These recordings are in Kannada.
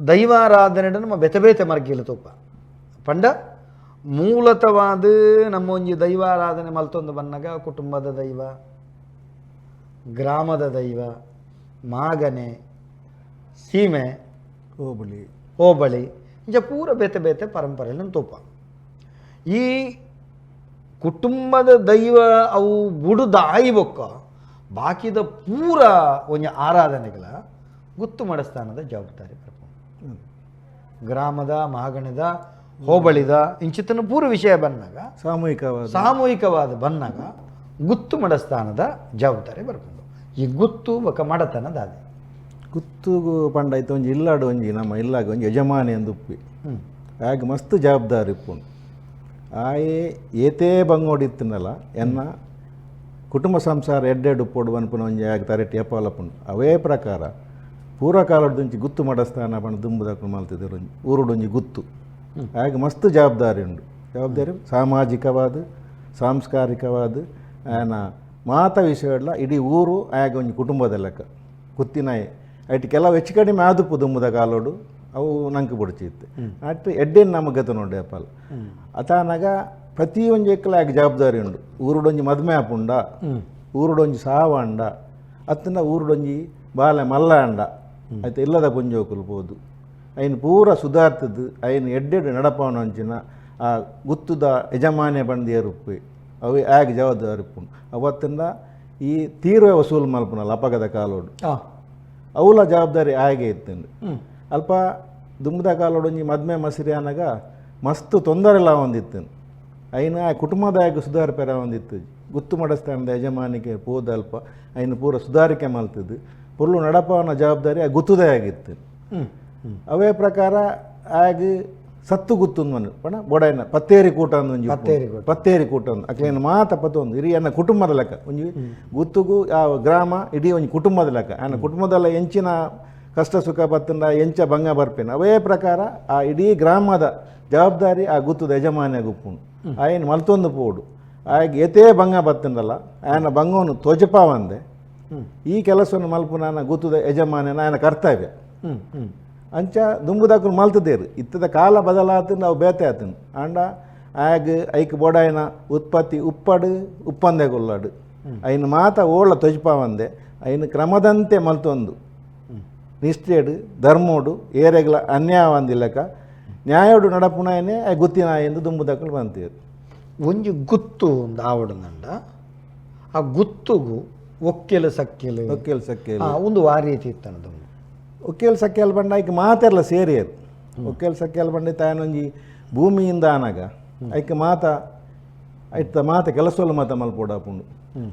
ದೈವಾರಾಧನೆ ನಮ್ಮ ಬೆತೆ ಬೇತೆ ಮರ್ಗಿಲು ತುಪ್ಪ ಪಂಡ ಮೂಲತವಾದ ನಮ್ಮ ಒಂಜಿ ದೈವಾರಾಧನೆ ಮಲ್ತೊಂದು ಬನ್ನಾಗ ಕುಟುಂಬದ ದೈವ, ಗ್ರಾಮದ ದೈವ, ಮಾಗನೆ, ಸೀಮೆ, ಹೋಬಳಿ ಇಂಚ ಪೂರ ಬೇತೆ ಬೇತೆ ಪರಂಪರೆಯನ್ನು ತುಪ್ಪ. ಈ ಕುಟುಂಬದ ದೈವ ಅವು ಬುಡುದ ಆಯ್ಬೊಕ್ಕ ಬಾಕಿದ ಪೂರ ಒಂಜ ಆರಾಧನೆಗಳ ಗುತ್ತು ಮಡಸ್ಥಾನದ ಜವಾಬ್ದಾರಿ ಬರ್ಬೋದು. ಗ್ರಾಮದ, ಮಾಗಣದ, ಹೋಬಳಿದ ಇಂಚಿತನ ಪೂರ ವಿಷಯ ಬಂದಾಗ ಸಾಮೂಹಿಕವಾದ ಬಂದಾಗ ಗುತ್ತು ಮಡಸ್ಥಾನದ ಜವಾಬ್ದಾರಿ ಬರ್ಬೋದು. ಈ ಗುತ್ತು ಬೊಕ ಮಡತನದ ಅದೇ ಗುತ್ತುಗು ಪಂಡ ಒಂಜಿ ಇಲ್ಲಾಡು ಒಂಜಿ ನಮ್ಮ ಇಲ್ಲಾಗ ಒಂಜಿ ಯಜಮಾನಿ ಅಂದು ಉಪ್ಪಿ ಹಾಗೆ ಮಸ್ತ್ ಜವಾಬ್ದಾರಿ ಇಪ್ಪುಂಡು. ಆಯೆ ಏತೇ ಬಂಗೋಡಿತ್ತಿನಲ್ಲ ಎನ್ನ ಕುಟುಂಬ ಸಂಸಾರ ಎಡ್ಡೆಡು ಉಪ್ಪೋಡು ಅನ್ಪುನ ಒಂಜಿ ಆಗ ತರೆಟಿ ಎಪ್ಪಾಲಪ್ಪುಂಡು. ಅವೇ ಪ್ರಕಾರ ಪೂರ್ವಕಾಲದೊಂಚಿ ಗುತ್ತು ಮಡಸ್ಥಾನ ಪಂಡ ದುಂಬುದಕ್ಕೂ ಮಲ್ತಿದ್ರು ಊರುಡೊಂಜಿ ಗುತ್ತು ಹಾಗೆ ಮಸ್ತ್ ಜವಾಬ್ದಾರಿ ಉಂಡು. ಜವಾಬ್ದಾರಿ ಸಾಮಾಜಿಕವಾದ, ಸಾಂಸ್ಕಾರಿಕವಾದ ಆಯನ ಮಾತ ವಿಷಯಲ್ಲ ಇಡೀ ಊರು ಆಗ ಒಂಜಿ ಕುಟುಂಬದ ಲೆಕ್ಕ ಕುತ್ತಿನಾಯಿ ಐಟಿ ಕೆಲವು ಹೆಚ್ಚು ಕಡಿಮೆ ಆದುಪ್ಪು ದುಂಬುದ ಕಾಲೋಡು ಅವು ನಂಗೆ ಬಿಡ್ಚಿತ್ತು ಅಟ್ಟು ಎಡ್ಡೆನ್ ನಮಗತ ನೋಡಿ ಅಪ್ಪಲ್ಲ ಅತಾನಾಗ ಪ್ರತಿ ಒಂಜಿ ಎಕ್ಕಲ ಆಗ ಜವಾಬ್ದಾರಿ ಉಂಡು. ಊರುಡೊಂಜಿ ಮದ್ಮೆ ಆಪುಂಡ, ಊರುಡೊಂಜಿ ಸಾವಂಡ, ಅತ್ತನ ಊರುಡೊಂಜಿ ಬಾಲೆ ಮಲ್ಲ ಅಂಡ ಆಯ್ತು ಇಲ್ಲದ ಪುಂಜೋಕುಲ್ಬೋದು ಐನು ಪೂರ ಸುಧಾರ್ತದ್ದು ಐನು ಎಡ್ಡೆಡು ನಡಪವನ ಅಂಚಿನ ಆ ಗುತ್ತುದ ಯಜಮಾನ್ಯ ಬಂದು ಏರುಪ್ಪಿ ಅವು ಆಗ ಜವಾಬ್ದಾರಿ ಉಪ್ಪುಂಡು. ಅವತ್ತಿಂದ ಈ ತೀರ್ವೆ ವಸೂಲು ಮಲ್ಪನಲ್ಲ ಅಪಗದ ಕಾಲೋಡು ಅವಳ ಜವಾಬ್ದಾರಿ ಹಾಗೆ ಇತ್ತಂದು ಅಲ್ಪ ದುಂಬದ ಕಾಲೋಡೊಂಜಿ ಮದ್ಮೆ ಮಸಿರಿ ಅನ್ನಾಗ ಮಸ್ತ್ ತೊಂದರೆಲ್ಲ ಒಂದಿತ್ತು ಐನ ಕುಟುಂಬದಾಯಕ ಸುಧಾರಿಪೆರ ಒಂದಿತ್ತು. ಗುತ್ತು ಮಡಸ್ಥಾನದ ಯಜಮಾನಿಗೆ ಪೋದಲ್ಪ ಐನು ಪೂರ ಸುಧಾರಿಕೆ ಮಲ್ತದ್ದು ಪುರ್ಲು ನಡಪವನ ಜವಾಬ್ದಾರಿ ಆ ಗುತ್ತುದೇ ಆಗಿತ್ತು. ಅವೇ ಪ್ರಕಾರ ಆಗ ಸತ್ತು ಗುತ್ತು ಪಣ ಬೊಡೈನ ಪತ್ತೇರಿ ಕೂಟ ಒಂಜಿ ಪತ್ತೇರಿ ಕೂಟ ಒಂದು ಅಕ್ಲೇನು ಮಾತ ಪತ್ತೊಂದು ಇರಿ ಅನ್ನ ಕುಟುಂಬದ ಲೆಕ್ಕ ಒಂಜಿ ಗುತ್ತುಗು ಆ ಗ್ರಾಮ ಇಡೀ ಒಂಜಿ ಕುಟುಂಬದ ಲೆಕ್ಕ ಅನ್ನ ಕುಟುಂಬದಲ್ಲ ಎಂಚಿನ ಕಷ್ಟ ಸುಖ ಬತ್ತಂದ ಎಂಚ ಭಂಗ ಬರ್ಪೇನೆ ಅವೇ ಪ್ರಕಾರ ಆ ಇಡೀ ಗ್ರಾಮದ ಜವಾಬ್ದಾರಿ ಆ ಗುತ್ತುದ ಯಜಮಾನ್ಯ ಗುಪ್ಪುಂಡು ಆಯನ ಮಲ್ತೊಂದು ಪೋಡು ಆಗ ಎತೇ ಭಂಗ ಬತ್ತಂದಲ್ಲ ಆಯನ ಭಂಗವನ್ನು ತ್ವಜಪಾವಂದೆ ಈ ಕೆಲಸವನ್ನು ಮಲ್ಪುನ ಗುತ್ತುದ ಯಜಮಾನ್ಯನ ಆಯನ ಕರ್ತವ್ಯ ಅಂಚ ದುಂಬುದಾಕಲು ಮಲ್ತದೇರು ಇತ್ತದ ಕಾಲ ಬದಲಾತು ನಾವು ಬೇತೆ ಆತನು ಅಂಡ ಆಗ ಐಕ್ ಬೋಡಾಯನ ಉತ್ಪತ್ತಿ ಉಪ್ಪಡು ಉಪ್ಪಂದೆ ಕೊಲ್ಲಾಡು ಐನು ಮಾತ ಓಳ ತ್ವಜಪಾವಂದೆ ಐನು ಕ್ರಮದಂತೆ ಮಲ್ತೊಂದು ನಿಷ್ಠೆಡು ಧರ್ಮೋಡು ಏರೆಗ್ಲ ಅನ್ಯಾಯವಂದಿಲ್ಲಕ ನ್ಯಾಯೋಡು ನಡಪುನಾಯನೇ ಗುತ್ತಿನ ಎಂದು ದುಂಬುದಾಕಲು ಬಂತೀರು. ಒಂಜಿ ಗುತ್ತು ಒಂದು ಆವಡನಂಡ ಆ ಗುತ್ತುಗು ಒಕ್ಕೆಲು ಸಕ್ಕೆಲು ಒಂದು ವಾರೀತಿ ಇತ್ತನದು ಒಕ್ಕೇಲ್ ಸಕ್ಕೆಲ್ ಬಂಡ ಐಕೆ ಮಾತೆಲ್ಲ ಸೇರಿಯರು ಒಕ್ಕೇಲ್ ಸಕ್ಕೆಲ್ ಬಂಡ ತಾನೊಂಜಿ ಭೂಮಿಯಿಂದ ಆನಾಗ ಐಕೆ ಮಾತ ಐತ ಮಾತ ಕೆಲಸಲ್ಲ ಮಾತ ಮಲ್ಪೋಡಾಪುಂಡು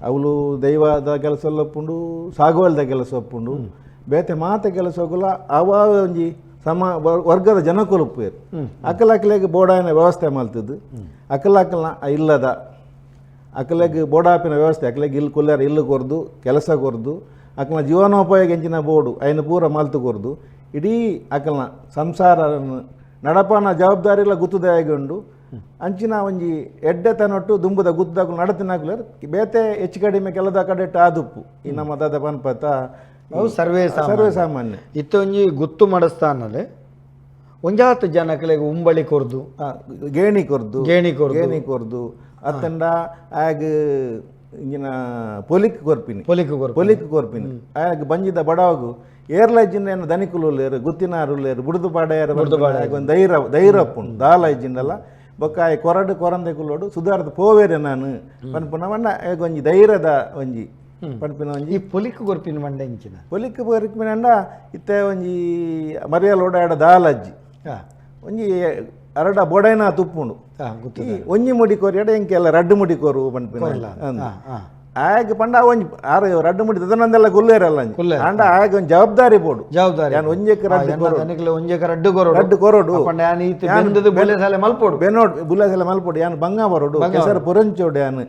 ಅವಳು ದೈವದ ಕೆಲಸ ಒಪ್ಪುಂಡು ಸಾಗುವಲ್ದ ಕೆಲಸ ಒಪ್ಪುಂಡು ಬೇತೆ ಮಾತ ಕೆಲಸ ಹೋಗಲ್ಲ ಅವ ಒಂಜಿ ವರ್ಗದ ಜನಕೊಲುಪ್ಪೇರು ಅಕ್ಕಲಕ್ಕಲೆಗೆ ಬೋಡಾಯಿನ ವ್ಯವಸ್ಥೆ ಮಲ್ತಿದ್ದು ಅಕ್ಕಲಕ್ಕಲ್ನ ಇಲ್ಲದ ಅಕ್ಕಲೆಗೆ ಬೋಡಾಪಿನ ವ್ಯವಸ್ಥೆ ಅಕ್ಕಲೆಗೆ ಇಲ್ಲಿ ಕೊಲ್ಲಾರ ಇಲ್ಲು ಕೊರ್ದು ಕೆಲಸ ಕೊರ್ದು ಅಕ್ಕನ ಜೀವನೋಪಾಯ ಎಂಚಿನ ಬೋರ್ಡು ಐನ ಪೂರ ಮಲ್ತು ಕೊರ್ದು ಇಡೀ ಅಕ್ಕಲ್ನ ಸಂಸಾರ ನಡಪನ ಜವಾಬ್ದಾರಿ ಎಲ್ಲ ಗುತ್ತುದಾಯಗೊಂಡು ಅಂಚಿನ ಒಂಜಿ ಎಡ್ಡೆತನೊಟ್ಟು ದುಂಬುದ ಗುತ್ತದಾಗಲು ನಡತಿನಾಗ್ಲರ್ ಬೇತೆ ಹೆಚ್ಚು ಕಡಿಮೆ ಕೆಲದ ಕಡೆಟ್ಟು ಆದುಪ್ಪು ಈ ನಮ್ಮ ದಾದ ಪನ್ಪತ ಸರ್ವೇ ಸಾಮಾನ್ಯ ಇತ್ತ ಒಂಜಿ ಗುತ್ತು ಮಡಸ್ಥಾನಲೆ ಒಂಜಾತು ಜನಕಲೆಗೆ ಉಂಬಳಿ ಕೊರ್ದು ಗೇಣಿ ಕೊರ್ದು ಅತ್ತಂಡ ಆಗ ಇಂಜಿನ ಪೊಲಿಕ್ ಕೊರ್ಪಿನಿ ಆಗ ಬಂಜಿದ ಬಡವಾಗು ಏರ್ಲೈಜಿನ ದನಿಕುಲು ಗುತ್ತಿನಾರು ಬುಡುದು ಪಾಡೆಯರು ಒಂದು ಧೈರ್ಯ ಅಪ್ಪುಂಡು ದಾಲೈಜಿಂದಲ್ಲ ಬೊಕ್ಕ ಕೊರಡು ಕೊರಂದೆ ಕುಲ್ಲೋಡು ಸುಧಾರದ ಪೋವೇರೆ ನಾನು ಪನ್ಪುನ ಮಣ್ಣ ಒಂಜಿ ಧೈರ್ಯದ ಒಂಜಿ ಪನ್ಪಿನ ಒಂಜಿ ಪೊಲಿಕ್ ಕೊರ್ಪಿನ ಮಂಡ ಇಂಚಿನ ಪೊಲಿಕ್ ಕೊರ್ಪಿನ ಅಂಡ ಇತ್ತೆ ಒಂಜಿ ಮರಿಯಲ್ ಓಡಾಡ ದಾಲಜ್ಜಿ ಒಂಜಿ ಅರಡ ಬೊಡೈನ ತುಪ್ಪುಂಡು ಒಂಜಿ ಮುಡಿ ಕೊರಿಯಡ ಎಂಕೆಲ್ಲ ರಡ್ಡು ಮುಡಿ ಕೊರು ಪನ್ಪಿನ ಆಗ ಪಂಡ ಒಂಜಿ ಆರು ರಡ್ಡು ಮುಡಿ ತದನಂದೆಲ್ಲ ಗುಲ್ಲೇರಲ್ಲ ಅಂಡ ಆಗ ಒಂದು ಜವಾಬ್ದಾರಿ ಬೋಡು ನಾನು ಒಂಜೆಕ್ ರಡ್ಡು ಕೊರೋಡು ಬುಲೆಸಲೆ ಮಲ್ಪೋಡು ಯಾನು ಬಂಗ ಬರೋಡು ಕೆಸರು ಪುರಂಚೋಡು ಯಾನು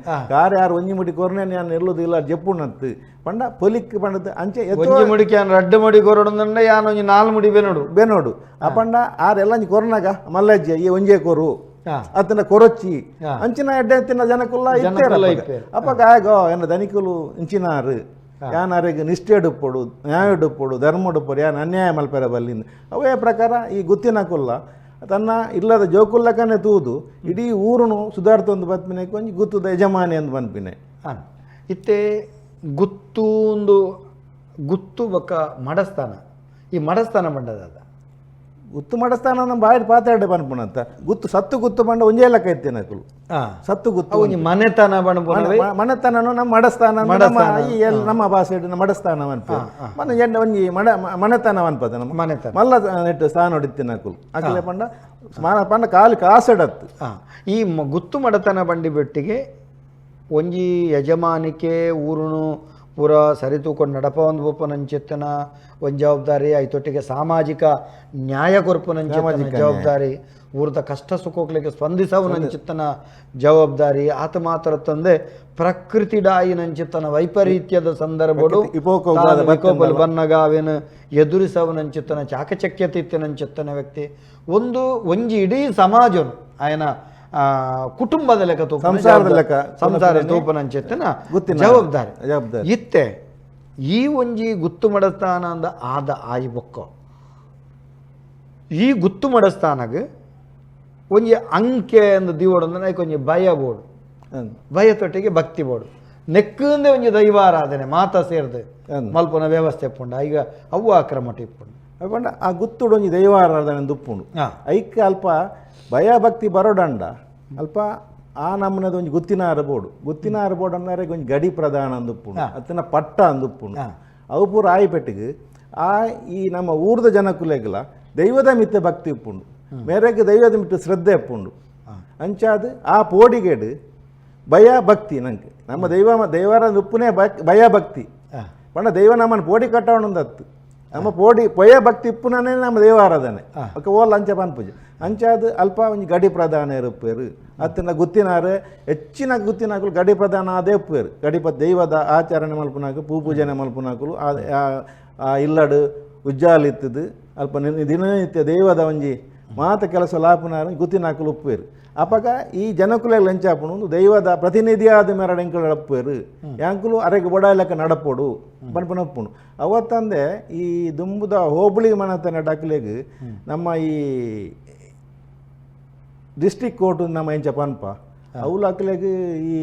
ಯಾರು ಒಂಜಿ ಮುಡಿ ಕೊರನೆ ನಾನು ಎಲ್ಲುದು ಇಲ್ಲ ಜಪ್ಪುನತ್ತು ಪಂಡ ಪೊಲಿಕ್ ಪಂಡದ ಅಂಚೆ ಒಂಜಿ ಮುಡಿಕೆ ಯಾನು ರಡ್ಡು ಮುಡಿ ಕೊರೋಡು ಯಾನು ಒಂಜಿ ನಾಲ್ ಮುಡಿ ಬೆನೋಡು ಆ ಪಂಡ ಆರೆಲ್ಲ ಕೊರನಾಗ ಮಲ್ಲಜ್ಜಿ ಈ ಒಂಜೆ ಕೊರು ಅತನ ಕೊರೊಚ್ಚಿ ಅಂಚಿನ ಎಡ್ಡೆ ತಿನ್ನ ಜನಕುಲ್ಲ ಅಪ್ಪಗ ಆಗೋ ಎನ್ನ ದನಿಕುಲು ಇಂಚಿನಾರು ಯಾನ್ ಅರೆಗೆ ನಿಷ್ಠೆ ಡುಪ್ಪಡು ನ್ಯಾಯ ಡುಪ್ಪಡು ಧರ್ಮ ಡುಪ್ಪಡು ಯಾನ್ ಅನ್ಯಾಯ ಮಲ್ಪೆರ ಬಲ್ಲಿಂದ ಅವೇ ಪ್ರಕಾರ ಈ ಗುತ್ತಿನ ಕುಲ್ಲ ತನ್ನ ಇಲ್ಲದ ಜೋಕುಲ್ಲಕನೇ ತೂದು ಇಡೀ ಊರುನು ಸುಧಾರ್ತೊಂದು ಬತ್ಪಿನೆ ಕೊಂಚ ಗುತ್ತುದ ಯಜಮಾನಿ ಅಂತ ಬಂದ್ಪಿನೆ ಇತ್ತೆ ಗುತ್ತೂಂದು ಗುತ್ತು ಬೊಕ್ಕ ಮಡಸ್ಥಾನ ಈ ಮಡಸ್ಥಾನ ಬಂಡದ ಗುತ್ತು ಮಡಸ್ಥಾನ ನಮ್ಮ ಬಾಯಿ ಪಾತಾಡೆ ಬನ್ಪುಣಂತ ಗುತ್ತು ಸತ್ತು ಗುತ್ತು ಬಂಡ ಒಂಜೇ ಲೆಕ್ಕ ಐತೆ ನಕಲು ಸತ್ತು ಗುತ್ತು ಮನೆತನ ಮನೆತನನು ನಮ್ಮ ಮಡಸ್ಥಾನ ನಮ್ಮ ಭಾಷೆ ಮಡಸ್ಥಾನ ಅನ್ಪ ಮನೆ ಎಂಡ ಒಂಜಿ ಮನೆತನ ಅನ್ಪದ ನಮ್ಮ ಮನೆತನ ಮಲ್ಲ ನೆಟ್ಟು ಸ್ಥಾನ ಹೊಡಿತಿ ನಕಲು ಅಕಲೆ ಪಂಡ ಪಂಡ ಕಾಲು ಕಾಸಡತ್ತು ಈ ಗುತ್ತು ಮಡತನ ಬಂಡಿ ಬೆಟ್ಟಿಗೆ ಒಂಜಿ ಯಜಮಾನಿಕೆ ಊರುನು ಪೂರ ಸರಿತೂಕೊಂಡು ನಡಪೊಂದು ಬೊಪ್ಪನಂಚಿತ್ತನ ಒಂದು ಜವಾಬ್ದಾರಿ ಐತೊಟ್ಟಿಗೆ ಸಾಮಾಜಿಕ ನ್ಯಾಯ ಕೊರ್ಪುನಂಚಿತ್ತನ ಜವಾಬ್ದಾರಿ ಊರದ ಕಷ್ಟ ಸುಖೋಕ್ಲಿಕ್ಕೆ ಸ್ಪಂದಿಸವನಂಚಿತ್ತನ ಜವಾಬ್ದಾರಿ ಆತ ಮಾತ್ರ ತಂದೆ ಪ್ರಕೃತಿ ಡಾಯಿನಂಚಿತ್ತನ ವೈಪರೀತ್ಯದ ಸಂದರ್ಭಗಳು ವಿಕೋಪಲ್ ಬನ್ನಗ ಅವೇನು ಎದುರಿಸವನಂಚಿತ್ತನ ಚಾಕಚಕ್ಯತಿತ್ತನಂಚಿತ್ತನ ವ್ಯಕ್ತಿ ಒಂಜಿ ಇಡೀ ಸಮಾಜನು ಆಯನ ಕುಟುಂಬದ ಲೆಕ್ಕ ಸಂಸಾರ ತೂಪನಂಚಿತ್ತನ ಜವಾಬ್ದಾರಿ ಇತ್ತೆ ಈ ಒಂಜಿ ಗುತ್ತು ಮಡಸ್ಥಾನ ಅಂದ ಆದ ಆಯಿ ಬೊಕ್ಕ ಈ ಗುತ್ತು ಮಡಸ್ಥಾನಗ ಒಂಜಿ ಅಂಕೆ ಅಂದ ದಿವೋಡು ಅಂದ್ರೆ ಕೊಂಚ ಭಯ ಬೋಡು ಭಯತೊಟ್ಟಿಗೆ ಭಕ್ತಿ ಬೋಡು ನೆಕ್ಕಂದೆ ಒಂಜಿ ದೈವಾರಾಧನೆ ಮಾತ ಸೇರ್ದೆ ಮಲ್ಪನ ವ್ಯವಸ್ಥೆ ಪುಂಡ ಈಗ ಅವು ಆಕ್ರಮ ಟಿಪ್ಪುಂಡು ಅಕೊಂಡ ಆ ಗುತ್ತುಡು ಒಂಜಿ ದೈವಾರಾಧನೆ ದುಪ್ಪುಂಡು ಐಕ ಅಲ್ಪ ಭಯ ಭಕ್ತಿ ಬರೋಡಂಡ ಅಲ್ಪ ಆ ನಮ್ಮನದ ಒಂಜಿ ಗುತ್ತಿನ ಅರಬೋಡು ಅಂದ್ರೆ ಒಂಜಿ ಗಡಿ ಪ್ರಧಾನ ಅಂದುಪ್ಪುಂಡು ಅತ್ತನ ಪಟ್ಟ ಅಂದುಪ್ಪುಂಡು ಅವು ಪೂರ ಆಯ್ಪೆಟ್ಟಿಗೆ ಆ ಈ ನಮ್ಮ ಊರದ ಜನಕುಲೆಗಲ ದೈವದ ಮಿತ್ತ ಭಕ್ತಿ ಇಪ್ಪುಂಡು ಮೇರೆಗೆ ದೈವದ ಮಿತ್ತ ಶ್ರದ್ಧೆ ಇಪ್ಪುಂಡು ಅಂಚಾದ ಆ ಪೋಡಿಗೇಡು ಭಯ ಭಕ್ತಿ ನಂಗೆ ನಮ್ಮ ದೈವರ ಉಪ್ಪುನೇ ಭಯ ಭಕ್ತಿ ಪಂಡ ದೈವ ನಮ್ಮನ್ನು ಪೋಡಿ ಕಟ್ಟವಣಂದತ್ತು ನಮ್ಮ ಪೋಡಿ ಭಯ ಭಕ್ತಿ ಇಪ್ಪುನೇ ನಮ್ಮ ದೈವಾರಾಧನೆ ಓಲ್ ಅಂಚ ಪನ್ಪೂಜೆ ಅಂಚಾದ ಅಲ್ಪ ಒಂಜಿ ಗಡಿ ಪ್ರಧಾನ ಇರುಪ್ಪೇರು ಅತ್ತಿನ ಗುತ್ತಿನಾರು ಹೆಚ್ಚಿನ ಗುತ್ತಿನಾಕಲು ಗಡಿ ಪ್ರಧಾನ ಅದೇ ಉಪ್ಪೇರು ದೈವದ ಆಚರಣೆ ಮಲ್ಪನಾಕು ಪೂಜನೆ ಮಲ್ಪನಾಕಲು ಇಲ್ಲಡು ಉಜ್ಜಾಲಿತ್ತದು ಅಲ್ಪ ದಿನನಿತ್ಯ ದೈವದ ಒಂಜಿ ಮಾತ ಕೆಲಸ ಲಾಪನಾರು ಗುತ್ತಿನಾಕಲು ಉಪ್ಪೇರು ಅಪಗ ಈ ಜನಕುಲೆಗೆ ಲಂಚಾಪುಣು ದೈವದ ಪ್ರತಿನಿಧಿಯಾದ ಮೇರಡ ಎಂಕಲು ಅಪ್ಪೇರು ಯಾಂಕುಲು ಅರೆಗೆ ಬೊಡಾಲಕ್ಕ ನಡಪೋಡು ಪನ್ಪನಪ್ಪುಣು ಅವತ್ತಂದೆ ಈ ದುಂಬುದ ಹೋಬಳಿ ಮನತನ ಡಕ್ಲೆಗ್ ನಮ್ಮ ಈ ಡಿಸ್ಟ್ರಿಕ್ಟ್ ಕೋರ್ಟ್ ನಮ್ಮ ಎಂಚ ಪನ್ಪ ಅವ್ಲು ಅಕ್ಲೆಗ್ ಈ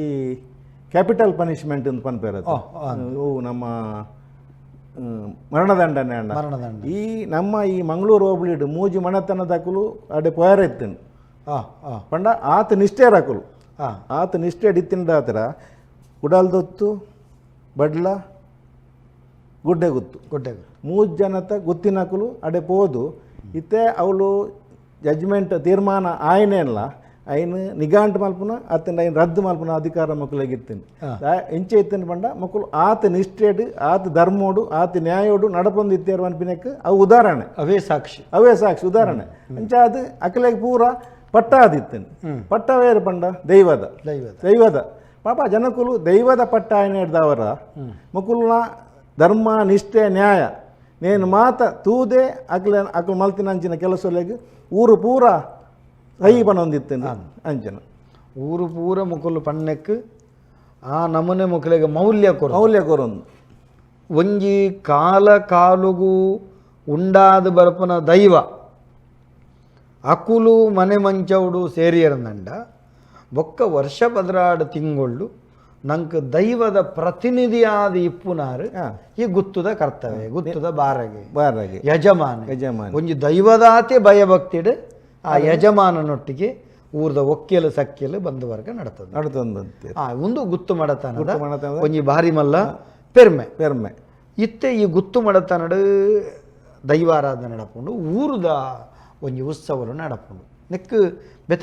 ಕ್ಯಾಪಿಟಲ್ ಪನಿಷ್ಮೆಂಟ್ ಅಂತ ಪನ್ಪೇರದು ನಮ್ಮ ಮರಣದಂಡನೆ ಅಂಡ ಈ ನಮ್ಮ ಈ ಮಂಗಳೂರು ಹೋಬಳಿಡು ಮೂಜಿ ಮಣತನದ ಅಕುಲು ಅಡೆ ಪೊಯರ ಇತ್ತನು ಪಂಡ ಆತ ನಿಷ್ಠೆ ರಕುಲು ಆತ ನಿಷ್ಠೆ ಡಿತ್ತಿನ ಆತರ ಕುಡಲ್ದೊತ್ತು ಬಡ್ಲ ಗುಡ್ಡೆ ಮೂಜ್ ಜನತ ಗುತ್ತಿನಕುಲು ಅಡೆ ಪೋದು ಇತ್ತೆ ಅವಳು ಜಡ್ಜ್ಮೆಂಟ್ ತೀರ್ಮಾನ ಆಯ್ನೆಲ್ಲ ಐನು ನಿಗಾಂಟ್ ಮಲ್ಪುನ ಅತ್ತಂಡ ಐನು ರದ್ದು ಮಲ್ಪುನ ಅಧಿಕಾರ ಮಕ್ಕಳಿಗೆ ಇತ್ತೇನೆ ಎಂಚೆ ಇತ್ತೇನೆ ಪಂಡ ಮಕ್ಕಳು ಆತ ನಿಷ್ಠೆಡು ಆತ ಧರ್ಮೋಡು ಆತ ನ್ಯಾಯೋಡು ನಡಪೊಂದು ಇತ್ತೇರು ಅನ್ಪಿನಕ್ಕೆ ಅವು ಉದಾಹರಣೆ ಅವೇ ಸಾಕ್ಷಿ ಉದಾಹರಣೆ ಅಂಚ ಅದು ಅಕಲೆಗೆ ಪೂರ ಪಟ್ಟ ಆದಿತ್ತೇನೆ ಪಟ್ಟ ವೇರು ಪಂಡ ದೈವದ ಪಾಪ ಜನಕುಲು ದೈವದ ಪಟ್ಟ ಆಯ್ನ ಹಿಡ್ದವರ ಮಕ್ಕಳನ್ನ ಧರ್ಮ ನಿಷ್ಠೆ ನ್ಯಾಯ ನೇನು ಮಾತ ತೂದೆ ಅಕಲು ಮಲ್ತಿನ ಅಂಚಿನ ಕೆಲಸಲೆಗೆ ಊರು ಪೂರ ಕೈ ಪನೊಂದಿತ್ತೇನೆ ಅಂಚನ ಊರು ಪೂರ ಮುಕ್ಕಲು ಪಣ್ಣಕ್ಕೆ ಆ ನಮೂನೆ ಮುಕ್ಕಲಿಗೆ ಮೌಲ್ಯ ಕೊರೊಂದು ಒಂಜಿ ಕಾಲುಗೂ ಉಂಡಾದ ಬರ್ಪನ ದೈವ ಅಕುಲು ಮನೆ ಮಂಚೌಡು ಸೇರಿಯರಂದಂಡ ಬೊಕ್ಕ ವರ್ಷ ಬದರಾಡು ತಿಂಗಳು ನಂಗೆ ದೈವದ ಪ್ರತಿನಿಧಿಯಾದ ಇಪ್ಪುನಾರು ಈ ಗುತ್ತುದ ಕರ್ತವ್ಯ ಗುತ್ತುದ ಬಾರಗೆ ಯಜಮಾನ ಒಂಜಿ ದೈವದಾತೆ ಭಯಭಕ್ತಿಡು ಆ ಯಜಮಾನನೊಟ್ಟಿಗೆ ಊರದ ಒಕ್ಕೆಲು ಸಕ್ಕೆಲು ಬಂಧುವರ್ಗ ನಡತಂದಂತೆ ಒಂದು ಗುತ್ತು ಮಡತನದ ಒಂಜಿ ಬಾರಿ ಮಲ್ಲ ಪೆರ್ಮೆ ಇತ್ತೆ ಈ ಗುತ್ತು ಮಡತನಡು ದೈವಾರಾಧನೆ ನಡಪುಂಡು ಊರದ ಒಂಜಿ ಉತ್ಸವ ನಡಪುಂಡು ನೆಕ್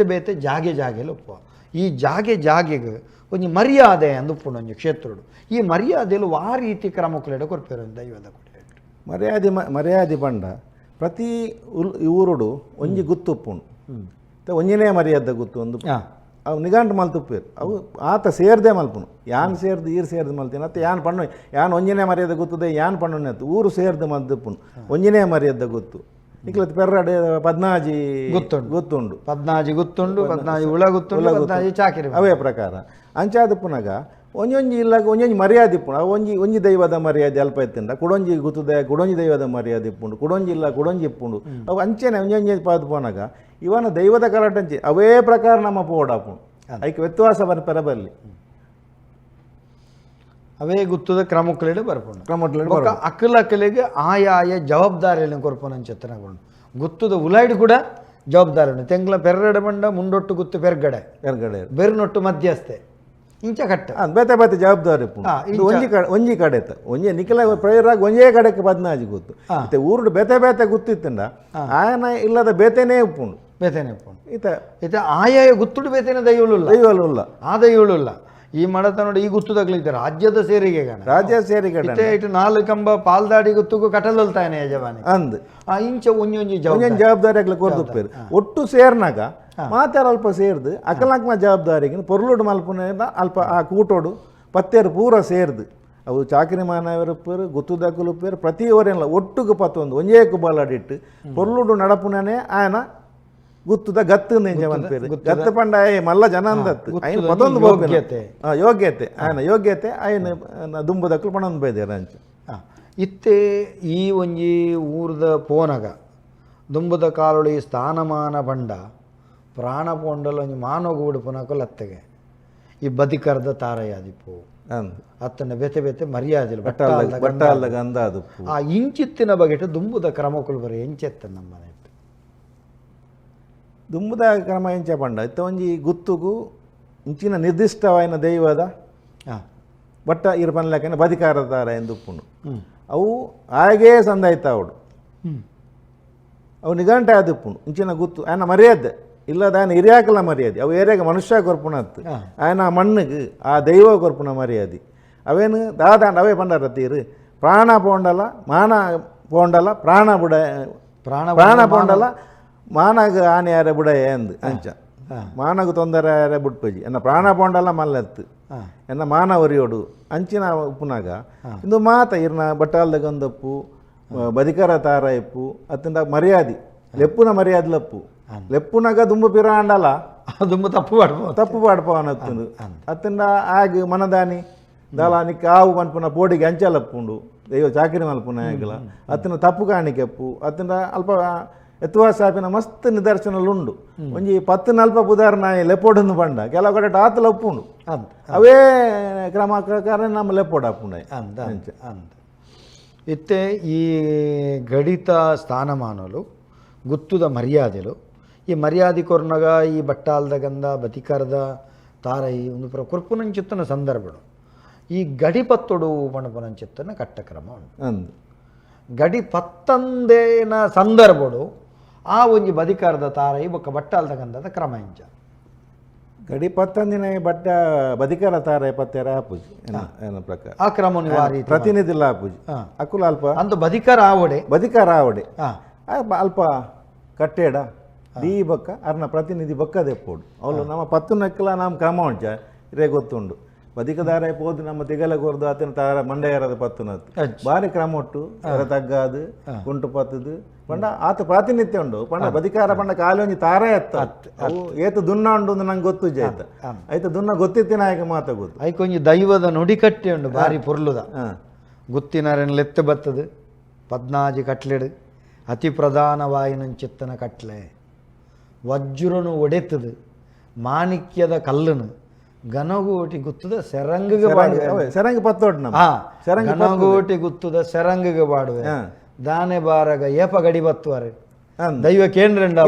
ಬೇತೆ ಜಾಗೆಲು ಒಪ್ಪ ಈ ಜಾಗೆಗೆ ಒಂಜಿ ಮರ್ಯಾದೆ ಅಂದುಪ್ಪುಂಡು ಒಂಜಿ ಕ್ಷೇತ್ರಡು ಈ ಮರ್ಯಾದೆಲು ಆ ರೀತಿ ಕ್ರಮಕ್ಕುಲೆಡ ಕೊರ್ಪೇರು ದೈವದ ಮರ್ಯಾದೆ ಪಂಡ ಪ್ರತಿ ಊರುಡು ಒಂಜಿ ಗುತ್ತು ಉಪ್ಪುಂಡು ಒಂಜಿನೇ ಮರ್ಯಾದ ಗುತ್ತು ಒಂದು ಅವು ನಿಗಾಂಟು ಮಲ್ತುಪ್ಪೇರು ಅವು ಆತ ಸೇರ್ದೆ ಮಲ್ಪುನು ಯಾನ್ ಸೇರ್ದು ಈರು ಸೇರ್ದು ಮಲ್ತೀನಿ ಅತ್ತ ಯಾನ್ ಒಂಜಿನೇ ಮರ್ಯಾದ ಗುತ್ತದೆ ಯಾನ್ ಪಣ್ಣು ಊರು ಸೇರ್ದು ಮಲ್ತುಪ್ಪುನು ಒಂಜಿನೇ ಮರ್ಯಾದ ಗುತ್ತು ನಿಕ್ಲತ್ ಪೆರ್ರಡೆ ಪದ್ನಾಜಿ ಗೊತ್ತುಂಡು. ಗೊತ್ತುಂಡು 14 ಗುತ್ತುಂಡು 14 ಉಳ ಗುತ್ತುಂಡು 14 ಚಾಕಿರಿ ಅವೇ ಪ್ರಕಾರ ಅಂಚಾದ ಪುನಗ ಒಂಜೊಂಜಿ ಇಲ್ಲಾಗ ಒಂಜೊಂಜಿ ಮರ್ಯಾದೆ ಇಪ್ಪುಂಡು ಅವು ಒಂಜಿ ದೈವದ ಮರ್ಯಾದೆ ಅಲ್ಪ ಇತ್ತಿಂದ ಕುಡೊಂಜಿ ಗುತ್ತುದ ಕುಡೊಂಜಿ ದೈವದ ಮರ್ಯಾದೆ ಇಪ್ಪುಂಡು ಕುಡೊಂಜಿ ಇಲ್ಲ ಕುಡೊಂಜಿ ಇಪ್ಪುಂಡು ಅವು ಅಂಚೆನೆ ಒಂಜೊಂಜಿ ಪಾದು ಪೋನಾಗ ಇವನ ದೈವದ ಕಲಾಟಂಚಿ ಅವೇ ಪ್ರಕಾರ ನಮ್ಮ ಪೋಡಾಪುಂಡು ಅದಕ್ಕೆ ವ್ಯತ್ಯಾಸ ಪೆರಬಲ್ಲಿ ಅವೇ ಗುತ್ತದ ಕ್ರಮಕ್ಕಲೇಡು ಬರ್ಪುಂಡು ಕ್ರಮಟ್ಲು ಅಕ್ಕಲಿಗೆ ಆಯಾಯ ಜವಾಬ್ದಾರಿಯನ್ನು ಕೊರ್ಪುನಂಚ ಎತ್ತನಗೊಂಡು ಗುತ್ತದ ಉಲಾಯ್ಡು ಕೂಡ ಜವಾಬ್ದಾರಿ ಉಂಡು ತೆಂಗ್ಲ ಪೆರ್ರಡೆ ಬಂಡ ಮುಂಡೊಟ್ಟು ಗುತ್ತು ಪೆರ್ಗಡೆ ಬೆರ್ನೊಟ್ಟು ಮಧ್ಯಸ್ಥೆ ಇಂಚ ಕಟ್ಟ ಬೇತೆ ಬೇತೆ ಜವಾಬ್ದಾರಿ ಒಂಜಿ ಕಡೆ ಒಂಜಿ ನಿಖಿಲ ಪ್ರಯರಾಗ ಒಂಜೇ ಕಡೆಗೆ 14 ಗೊತ್ತು ಮತ್ತೆ ಊರುಡು ಬೇತೆ ಬೇತೆ ಗುತ್ತಿತ್ತಂಡ ಆಯನ ಇಲ್ಲದ ಬೇತೆನೇ ಉಪ್ಪುಂಡು ಬೇತೆನೆ ಉಪ್ಪುಂಡು ಈತ ಆಯಾಯ ಗುತ್ತುಡು ಬೇತೆನೆ ದೈವಳುಲ್ಲ ಆ ದೈವಳುಲ್ಲ ಈ ಮಡತ ನೋಡಿ ಈ ಗುತ್ತು ತಗ್ಲಿದ್ದೆ ರಾಜ್ಯದ ಸೇರಿಗೆ ರಾಜ್ಯ ಸೇರಿಗೆ ಇಟ್ಟು 4 ಕಂಬ ಪಾಲ್ದಾಡಿ ಗುತ್ತುಗೂ ಕಟಲಲ್ತಾನೆ ಯಜಮಾನಿ ಅಂದ್ ಇಂಚ ಒಂಜೊಂಜಿ ಜವಾಬ್ದಾರಿ ಆಗ್ಲಿ ಕೊರ್ದುಪ್ಪೇರು ಒಟ್ಟು ಸೇರ್ನಾಗ ಮಾತಾರ ಅಲ್ಪ ಸೇರ್ದು ಅಕಲಾಂಕ್ನ ಜವಾಬ್ದಾರಿಗೆ ಪೊರ್ಲುಡು ಮಲ್ಪುನ ಅಲ್ಪ ಆ ಕೂಟೋಡು ಪತ್ತೇರು ಪೂರ ಸೇರ್ದು ಅವು ಚಾಕರಿ ಮಾನವರುಪ್ಪೇರು ಗುತ್ತುದಕ್ಕಲುಪ್ಪೇರು ಪ್ರತಿಯವರೆಲ್ಲ ಒಟ್ಟುಗು ಪತ್ತೊಂದು ಒಂಜೇ ಕುಬಾಲಾಡಿಟ್ಟು ಪೊರ್ಲುಡು ನಡಪುನೇ ಆಯನ ಗುತ್ತುದ ಗತ್ತು ಪೇರು ಗತ್ತು ಪಂಡ ಮಲ್ಲ ಜನ ಅಂದತ್ತು ఆయన ಪತೊಂದು ಯೋಗ್ಯತೆ ఆయన ಯೋಗ್ಯತೆ ఆయన ದುಂಬದಕ್ಕಲು ಪಣೊಂದು ಬೈದೇರ ಅಂಚ ಇತ್ತೆ ಈ ಒಂಜಿ ಊರ್ದ ಪೋನಗ ದುಂಬದ ಕಾಲೊಳಿ ಸ್ಥಾನಮಾನ ಬಂಡ ಪ್ರಾಣ ಪೋಂಡಲ ಒಂಜಿ ಮಾನೋಗುಡು ಪುನಕ ಲತ್ತೆಗೆ ಈ ಬದಿಕರ್ದ ತಾರಯಾದಿಪ್ಪು ಅತ್ತನ ಬೆತೆ ಬೆತೆ ಮರ್ಯಾದೆ ಬಟ್ಟಾಲ್ದಾಗ ಅಂದಾದು ಆ ಇಂಚಿತ್ತಿನ ಬಗೆಟ್ ದುಂಬುದ ಕ್ರಮಕ್ಕಳು ಬರೀ ಎಂಚೆತ್ತ ನಮ್ಮನೆ ದುಂಬುದ ಕ್ರಮ ಎಂಚ ಪಂಡ ಇತ್ತ ಒಂಜಿ ಗುತ್ತುಗು ಇಂಚಿನ ನಿರ್ದಿಷ್ಟವಾಯಿನ ದೈವದ ಬಟ್ಟ ಇರು ಪನ್ಲಕ್ಕನೆ ಬದಿಕಾರದ ತಾರ ಎಂದುಪ್ಪುಂಡು ಅವು ಹಾಗೇ ಸಂದಾಯ್ತ ಅವಡು ಅವು ನಿಘಂಟ ಆದಿಪ್ಪುಂಡು ಇಂಚಿನ ಗುತ್ತು ఆయన ಮರ್ಯಾದೆ ಇಲ್ಲದ ఆయన ಹಿರಿಯಾಕಲ ಮರ್ಯಾದೆ ಅವು ಏರಿಯಾಗ ಮನುಷ್ಯ ಕೊರ್ಪುಣತ್ತು ఆయన ಮಣ್ಣಿಗೆ ಆ ದೈವ ಕೊರ್ಪುನ ಮರ್ಯಾದೆ ಅವೇನು ದಾದಾಂಡ ಅವೇ ಪಂಡರ ತೀರು ಪ್ರಾಣ ಪೋಂಡಲ ಮಾನ ಪೋಂಡಲ ಪ್ರಾಣ ಬುಡ ಪ್ರಾಣ ಪೋಂಡಲ ಮಾನಗ ಆನೆ ಯಾರ ಬುಡ ಎಂದ್ ಅಂಚ ಮಾನಗ ತೊಂದರೆ ಯಾರ ಬುಟ್ಪಜಿ ಎನ್ನ ಪ್ರಾಣ ಪೋಂಡಲ ಮಲ್ಲೆತ್ತು ಎನ್ನ ಮಾನ ಒರಿಯೋಡು ಅಂಚಿನ ಉಪ್ಪುನಾಗ ಇಂದು ಮಾತ ಇರ್ನ ಬಟ್ಟಾಲ್ದಾಗ ಒಂದಪ್ಪು ಬದಿಕರ ತಾರ ಇಪ್ಪು ಅತ್ತಿಂದ ಮರ್ಯಾದೆ ಲೆಪ್ಪುನ ಮರ್ಯಾದಲಪ್ಪು ಲೆಪ್ಪುನಾಗ ದುಂಬು ಪಿರಾಂಡಲ ದುಂಬು ತಪ್ಪು ಪಾಡ್ಪವನತ್ತುಂಡು ಅತ್ತಿಂದ ಆಗ ಮನದಾನಿ ದಾಲಾನಿಕ್ ಆವು ಮನ್ಪುನ ಪೋಡಿಗೆ ಅಂಚಲಪ್ಪುಂಡು ದೈವ ಚಾಕರಿ ಮಲ್ಪುನ ಆಗಲ ಅತ್ತಿನ ತಪ್ಪು ಕಾಣಿಕೆಪ್ಪು ಅತ್ತಿಂದ ಅಲ್ಪ ಎತ್ತುವಾಸಾಪಿನ ಮಸ್ತ್ ನಿದರ್ಶನలుండు ಒಂಜಿ 10-40 ಉದಾಹರಣೆ ಲೆಪೋಡನ್ನು ಬಂಡ ಕೆಲವು ಕಡೆ ಆತಲ ಉಪ್ಪುಂಡು ಅವೇ ಕ್ರಮ ಪ್ರಕಾರ ನಮ್ಮ ಲೆಪೋಡ ಅಪ್ಪುಂಡ ಇತ್ತೆ ಈ ಗಡಿತ ಸ್ಥಾನಮಾನಲು ಗುತ್ತುದ ಮರ್ಯಾದೆಲು ಈ ಮರ್ಯಾದೆ ಕೊರ್ನಗ ಈ ಬಟ್ಟಾಲ್ದ ಗಂಧ ಬತಿಕರದ ತಾರೈ ಒಂದು ಕೊರ್ಪುನಂಚಿತ್ತನ ಸಂದರ್ಭಗಳು ಈ ಗಡಿಪತ್ತೊಡು ಮಣಪುನಂಚಿತ್ತನ ಕಟ್ಟಕ್ರಮ ಉಂಟು ಗಡಿ ಪತ್ತಂದೇನ ಸಂದರ್ಭಡು ಆ ಒಂಜಿ ಬದಿಕಾರದ ತಾರೈ ಬೊಕ್ಕ ಬಟ್ಟಾಲ್ದ ಗಂಧದ ಕ್ರಮ ಇಂಚ ಗಡಿ ಪತ್ತಂದಿನ ಬಟ್ಟ ಬದಿಕಾರ ತಾರ ಪತ್ತೆರ ಆಪುಜಿ ಏನ ಪ್ರಕಾರ ಆ ಕ್ರಮ ನಿವಾರಿ ಪ್ರತಿನಿಧಿ ಆಪುಜಿ ಅಕುಲ ಅಲ್ಪ ಅಂತ ಬದಿಕಾರ ಆವಡೆ ಅಲ್ಪ ಕಟ್ಟೇಡ ಡಿ ಬೊಕ್ಕ ಅರ್ನ ಪ್ರತಿನಿಧಿ ಬೊಕ್ಕ ದೆಪ್ಪೋಡು ಅವಳು ನಮ್ಮ ಪತ್ತು ನಕ್ಕಲ ನಮ್ಮ ಕ್ರಮ ಉಂಚ ಇರೇ ಗೊತ್ತುಂಡು ಬದಿಕದಾರ ಪೋದು ನಮ್ಮ ತಿಗಲ ಕೊರ್ದು ಆತನ ತಾರ ಮಂಡ್ಯರದ ಪತ್ತುನತ್ತು ಬಾರಿ ಕ್ರಮ ಉಂಟು ತಗ್ಗಾದು ಗುಂಟು ಪತ್ತದು ಪಂಡ ಆತ ಪ್ರಾತಿನಿಧ್ಯ ಉಂಡು ಪಂಡ ಬದಿಕಾರ ಪಂಡ ಕಾಲೊಂಜಿ ತಾರ ಎತ್ತ ಅವು ಏತು ದುನ್ನ ಉಂಡು ನಂಗೆ ಗೊತ್ತು ಜೈತ ಆಯ್ತು ದುನ್ನ ಗೊತ್ತಿತ್ತಿನ ಆಯ್ಕೆ ಮಾತ ಗೊತ್ತು ಐಕೊಂಜಿ ದೈವದ ನುಡಿ ಕಟ್ಟಿ ಉಂಡು ಬಾರಿ ಪೊರ್ಲುದ ಗುತ್ತಿನಾರನ್ ಲೆತ್ತು ಬತ್ತದು 14 ಕಟ್ಲೆಡು ಅತಿ ಪ್ರಧಾನವಾಯಿನಂಚಿತ್ತನ ಕಟ್ಲೆ ವಜ್ರನು ಒಡೆತದು ಮಾಣಿಕ್ಯದ ಕಲ್ಲನು ಗನಗೋಟಿ ಗುತ್ತದ ಸೆರಂಗಿಗೆ ಬಾಡುವೆ ಸೆರಂಗಿ ಪತ್ತೋಡ್ ಗನಗೋಟಿ ಗುತ್ತದ ಸೆರಂಗಿಗೆ ಬಾಡುವೆ ದಾನೆ ಬಾರಗ ಏಪ ಗಡಿ ಬತ್ತುವರೆ ದೈವ ಕೇಂದ್ರಂಡ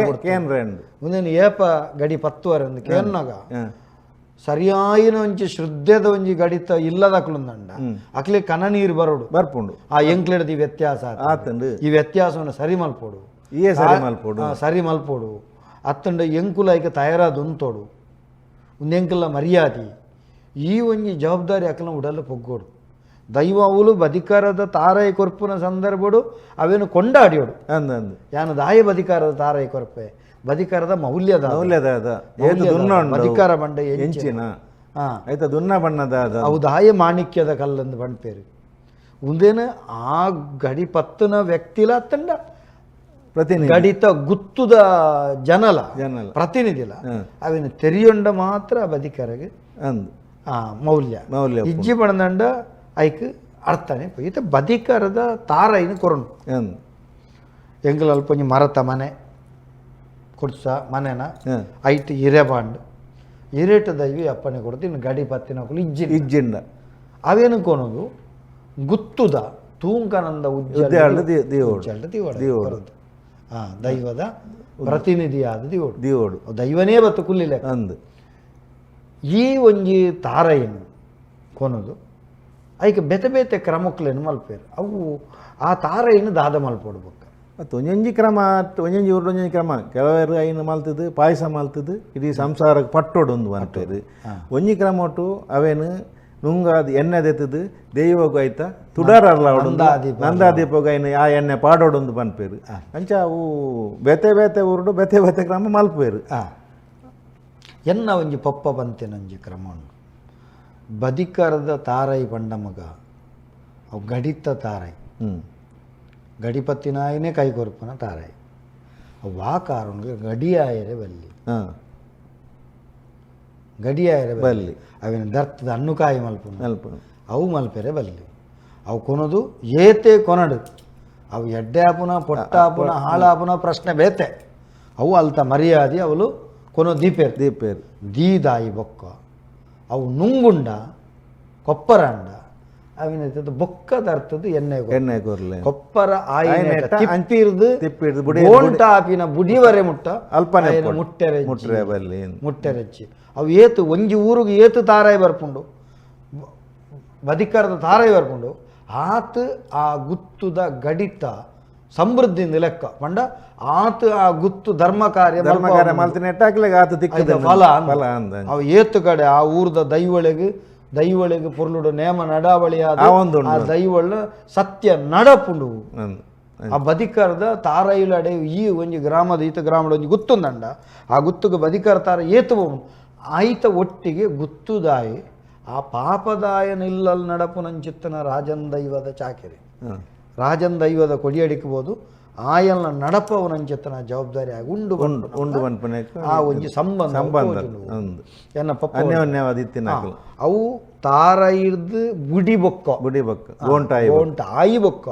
ಮುಂದೇನು ಏಪ ಗಡಿ ಪತ್ತುವರೆ ಒಂದು ಕೇನ್ನಾಗ ಸರಿಯಾಯಿನ ಒಂಚಿ ಶ್ರದ್ಧೆದ ಒಂಜಿ ಗಡಿತ ಇಲ್ಲದಕ್ಲುಂದಂಡ ಅಕ್ಲೆ ಕನ ನೀರು ಬರೋಡು ಬರ್ಪುಂಡು ಆ ಎಂಕ್ಲೆಡ್ದು ಈ ವ್ಯತ್ಯಾಸ ಆತಂಡು ಈ ವ್ಯತ್ಯಾಸವನ್ನು ಸರಿ ಮಲ್ಪೋಡು ಸರಿ ಮಲ್ಪೋಡು ಅತ್ತಂಡ ಎಂಕುಲ ಐಕ ತಯಾರಾದ ಉಂತೋಡು ಒಂದೆಂಕಲ್ಲ ಮರ್ಯಾದೆ ಈ ಒಂಜಿ ಜವಾಬ್ದಾರಿ ಅಕಲ್ನ ಉಡಲ್ಲ ಪೊಗ್ಗೋಡು ದೈವ ಅವಳು ಬದಿಕಾರದ ತಾರೈ ಕೊರ್ಪುನ ಸಂದರ್ಭಡು ಅವೇನು ಕೊಂಡಾಡಿಯೋಡು ಯಾನು ದಾಯ ಬದಿಕಾರದ ತಾರೈ ಕೊರ್ಪೆ ಬದಿಕಾರದ ಮೌಲ್ಯದ ಬದಿಕಾರ ಬಂಡ ಎಂಚಿನ ಆಯ್ತಾ ದುನ್ನ ಬಣ್ಣದ ಅವು ದಾಯ ಮಾಣಿಕ್ಯದ ಕಲ್ಲಂದು ಬಣ್ಪೇರು ಉಂದೇನು ಆ ಗಡಿ ಪತ್ತನ ವ್ಯಕ್ತಿಲ ಅತ್ತಂಡ ಪ್ರತಿನಿಧಿ ಗಡಿತ ಗುತ್ತುದ ಜನಲ ಜನಲ ಪ್ರತಿನಿಧಿಲ ಅವಿನ ತೆರಿಯೊಂಡ ಮಾತ್ರ ಬದಿಕರಗೆ ಅಂದು ಮೌಲ್ಯ ಮೌಲ್ಯ ಇಜ್ಜಿ ಬಣದಂಡ ಐಕ್ ಅರ್ಥನೆ ಈತ ಬದಿಕರದ ತಾರೈನ ಕೊರನು ಅಂದು ಎಂಗಲ್ ಅಲ್ಪ ಒಂಜಿ ಮರತ ಮನೆ ಕುಡ್ಸ ಮನೆನ ಐಟ್ ಹಿರೇಬಾಂಡ್ ಹಿರೇಟ ದೈವಿ ಅಪ್ಪನೆ ಕೊಡ್ತು ಇನ್ನು ಗಡಿ ಪತ್ತಿನ ಇಜ್ಜಿಂಡ ಅವೇನು ಕೊನೋದು ಗುತ್ತುದ ತೂಂಕನಂದ ಉಜ್ಜಾಲ ದಿವೋಡು ದೈವದ ಪ್ರತಿನಿಧಿಯಾದ ದಿವೋಡು ದಿವೋಡು ದೈವನೇ ಬತ್ತು ಕುಲ್ಲಿಲೆ ಅಂದು ಈ ಒಂಜಿ ತಾರೈನು ಕೊನೋದು ಐಕೆ ಬೆತೆ ಬೆತೆ ಕ್ರಮಕ್ಲೇನು ಮಲ್ಪೇರು ಅವು ಆ ತಾರೈನು ದಾದ ಮಲ್ಪೊಡ್ಬೇಕು ಮತ್ತು ಒಂಜೊಂಜಿ ಕ್ರಮ ಒಂಜೊಂಜಿ ಊರು ಒಂಜೊಂಜಿ ಕ್ರಮ ಕೆಲವರು ಐನು ಮಲ್ತದು ಪಾಯಸ ಮಲ್ತದು ಇಡೀ ಸಂಸಾರಕ್ಕೆ ಪಟ್ಟೊಡೊಂದು ಅಂಟೇರು ಒಂಜಿ ಕ್ರಮ ಒಟ್ಟು ಅವೇನು ನುಂಗಾದ ಎಣ್ಣೆ ದೆತ್ತದು ದೈವಗೂ ಆಯ್ತಾ ತುಡಾರಲ್ಲ ನಂದಾದೀಪಗ ಐನು ಆ ಎಣ್ಣೆ ಪಾಡೋಡೊಂದು ಪನ್ಪೇರು ಅಂಚ ಅವು ಬೆತೆ ಬೆತೆ ಊರುಡು ಬೆತೆ ಬೆತೆ ಕ್ರಮ ಮಲ್ಪೇರು ಎನ್ನ ಒಂಜಿ ಪಪ್ಪ ಬಂತೆನೊಂಜಿ ಕ್ರಮ ಉಂಡು ಬದಿಕರದ ತಾರೈ ಪಂಡ ಮಗ ಅವು ಗಡಿತ ತಾರೈ ಗಡಿಪತ್ತಿನಾಯನೇ ಕೈಕೊರ್ಪನ ತಾರೈ ಅವು ಆ ಕಾರಣಕ್ಕೆ ಗಡಿಯಾಯರೆ ಬಲ್ಲಿ ಗಡಿಯಾಯರೆ ಬಲ್ಲಿ ಅವಿನ ದರ್ತದ ಹಣ್ಣುಕಾಯಿ ಮಲ್ಪನು ಅವು ಮಲ್ಪೆರೆ ಬಲ್ಲಿ ಅವು ಕೊನದು ಏತೆ ಕೊನಡು ಅವು ಎಡ್ಡೆ ಆಪುನ ಪೊಟ್ಟಾಪುನ ಹಾಳಾಪುನ ಪ್ರಶ್ನೆ ಬೇತೆ ಅವು ಅಲ್ತ ಮರ್ಯಾದೆ ಅವಳು ಕೊನೋ ದೀಪೇರು ದೀದಾಯಿ ಬೊಕ್ಕ ಅವು ನುಂಗುಂಡ ಕೊಪ್ಪರಂಡ ಅವಿನ ಬೊಕ್ಕದ ಅರ್ಥದ್ದು ಎಣ್ಣೆ ಕೊರ್ಲೆ ಕೊಪ್ಪರ ಆಯಿನ ತಿಪ್ಪಿರ್ದು ಬೋಂಟಾಪಿನ ಬುಡಿವರೆ ಮುಟ್ಟ ಅಲ್ಪನೆ ಮುಟ್ಟೆರೆಚ್ಚಿ ಅವು ಏತು ಒಂಜಿ ಊರಿಗೆ ಏತು ತಾರಾಯಿ ಬರ್ಪುಂಡು ಬದಿಕರದ ತಾರಾಯಿ ಬರ್ಪುಂಡು ಆತು ಆ ಗುತ್ತುದ ಗಡಿತ ಸಮೃದ್ಧಿಯಿಂದ ಲೆಕ್ಕ ಪಂಡ ಆತು ಆ ಗುತ್ತು ಧರ್ಮ ಕಾರ್ಯ ಫಲ ಅವು ಏತು ಕಡೆ ಆ ಊರ್ದ ದೈವಳಿಗೆ ಪೊರ್ಲುಡು ನೇಮ ನಡಾವಳಿ ಆ ದೈವಳ ಸತ್ಯ ನಡಪುಂಡು ಆ ಬದಿಕರದ ತಾರೈಲಡೆ ಈ ಒಂಜಿ ಗ್ರಾಮದ ಈತ ಗ್ರಾಮದ ಒಂಜಿ ಗುತ್ತುಂದಂಡ ಆ ಗುತ್ತುಗೆ ಬದಿಕರ ತಾರ ಏತು ಆಯ್ತ ಒಟ್ಟಿಗೆ ಗುತ್ತುದಾಯಿ ಆ ಪಾಪದಾಯನಿಲ್ಲಲ್ ನಡಪುನಂಚಿತ್ತನ ರಾಜನ್ ದೈವದ ಚಾಕೆರೆ ರಾಜನ್ ದೈವದ ಕೊಡಿಯಡಿಕ್ಬೋದು ಆಯಲ್ನ ನಡಪವನಂಚಿತ್ತನ ಜವಾಬ್ದಾರಿ ಆಗಿ ಉಂಡು ಆ ಒಂಜಿ ಸಂಬಂಧ ಎನ್ನ ಪಪ್ಪ ಅವು ತಾರೈರ್ದು ಬುಡಿ ಬೊಕ್ಕ ಗೋಂಟ ಆಯಿ ಬೊಕ್ಕ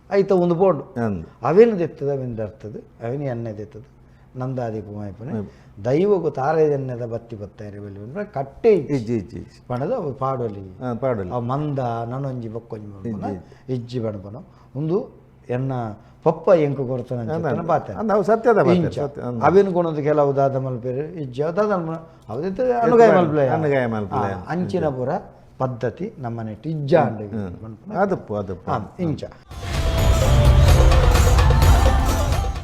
ಐತ ಒಂದು ಬೋಂಡು ಅವೇನು ದೆತ್ತದ ಅವೇನು ದರ್ತದು ಅವೇನು ಎಣ್ಣೆ ದೆತ್ತದು ನಂದಾದೀಪ ಮಾಯ್ಪನೆ ದೈವಗೂ ತಾರೈ ಎಣ್ಣೆದ ಬತ್ತಿ ಬತ್ತಾಯಿರಿ ಬೆಳಿ ಕಟ್ಟೆ ಪಣದು ಅವು ಪಾಡೋಲಿ ಅವು ಮಂದ ನನೊಂಜಿ ಬೊಕ್ಕೊಂಜಿ ಇಜ್ಜಿ ಬಣಪನು ಒಂದು ಎನ್ನ ಪಪ್ಪ ಎಂಕು ಕೊಡ್ತಾನೆ ಪಾತೆ ಸತ್ಯದ ಅವೇನು ಕೊಣದು ಕೆಲವು ದಾದ ಮಲ್ಪೇರು ಇಜ್ಜ ದಾದ ಅವದೈತೆ ಅನುಗಾಯ ಮಲ್ಪಲೆ ಅಂಚಿನ ಪುರ ಪದ್ಧತಿ ನಮ್ಮನೆ ಇಜ್ಜ ಅಂಡ ಅದು ಇಂಚ